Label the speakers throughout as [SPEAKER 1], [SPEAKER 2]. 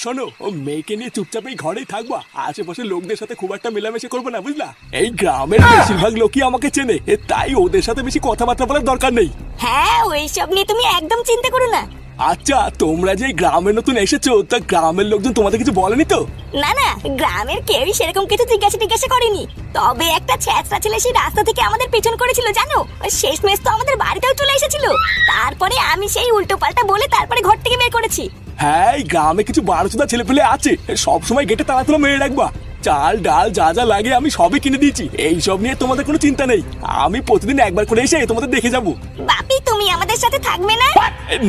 [SPEAKER 1] শোনো, ও মেয়েকে নিয়ে চুপচাপ এই ঘরেই থাকবা, আশেপাশের লোকদের সাথে খুব একটা মেলামেশা করবো না, বুঝলা? এই গ্রামের বেশিরভাগ লোকই আমাকে চেনে, তাই ওদের সাথে বেশি কথাবার্তা বলার দরকার নেই।
[SPEAKER 2] হ্যাঁ, ওইসব নিয়ে তুমি একদম চিন্তা করো না।
[SPEAKER 1] আচ্ছা, তোমরা যে গ্রামে নতুন এসেছো, তা গ্রামের লোকজন তোমাদের কিছু বলেনি তো?
[SPEAKER 2] না না, গ্রামের কেউই সেরকম কিছু জিজ্ঞাসা করেনি। তবে একটা ছ্যাঁচড়া ছেলে সেই রাস্তা থেকে আমাদের পেছন করেছিল, জানো? শেষমেশ তো আমাদের বাড়িতেও চলে এসেছিল। তারপরে আমি সেই উল্টো পাল্টা বলে তারপরে ঘর থেকে বের করেছি।
[SPEAKER 1] হ্যাঁ, এই গ্রামে কিছু বারোচোদা ছেলে পেলে আছে, সব সময় গেটে তালা তুলে মেরে রাখবা। চাল ডাল যা যা লাগে আমি সবই কিনে দিয়েছি, এইসব নিয়ে তোমাদের কোনো চিন্তা নেই। আমি প্রতিদিন একবার করে এসে তোমাদের দেখে যাবো।
[SPEAKER 2] বাপি, তুমি আমাদের সাথে থাকবে না?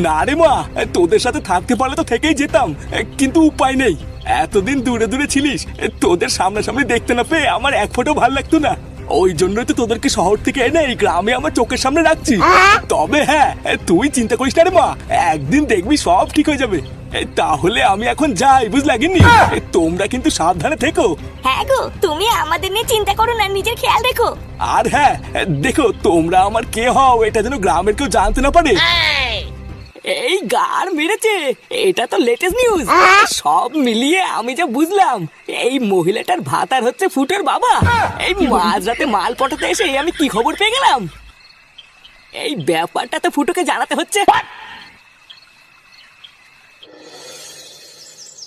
[SPEAKER 1] না রে মা, তোদের সাথে থাকতে পারলে তো থেকেই যেতাম, কিন্তু উপায় নেই। এতদিন দূরে দূরে ছিলিস, তোদের সামনাসামনি দেখতে না পেয়ে আমার এক ফোঁটাও ভালো লাগতো না। ওই জন্যই তো তোদেরকে শহর থেকে এনে এই গ্রামে আমার চোখের সামনে রাখছি। তবে হ্যাঁ, তুই চিন্তা করিস না রে মা, একদিন দেখবি সব ঠিক হয়ে যাবে। তাহলে আমি এখন যাই, বুঝলা গিন্নি? তোমরা কিন্তু সাবধানে থেকো।
[SPEAKER 2] হ্যাঁ গো, তুমি আমাদের নিয়ে চিন্তা করো না, নিজের খেয়াল রেখো।
[SPEAKER 1] আর হ্যাঁ, দেখো তোমরা আমার কে হও এটা যেন গ্রামের কেউ জানতে না পারে।
[SPEAKER 3] এই গার মেরেছে, এটা তো লেটেস্ট নিউজ। সব মিলিয়ে আমি যা বুঝলাম, এই মহিলাটার ভাতার হচ্ছে ফুটোর বাবা। এই মাঝরাতে মাল পটাতে এসে আমি কি খবর পেয়ে গেলাম। এই ব্যাপারটা তো ফুটোকে জানাতে হচ্ছে।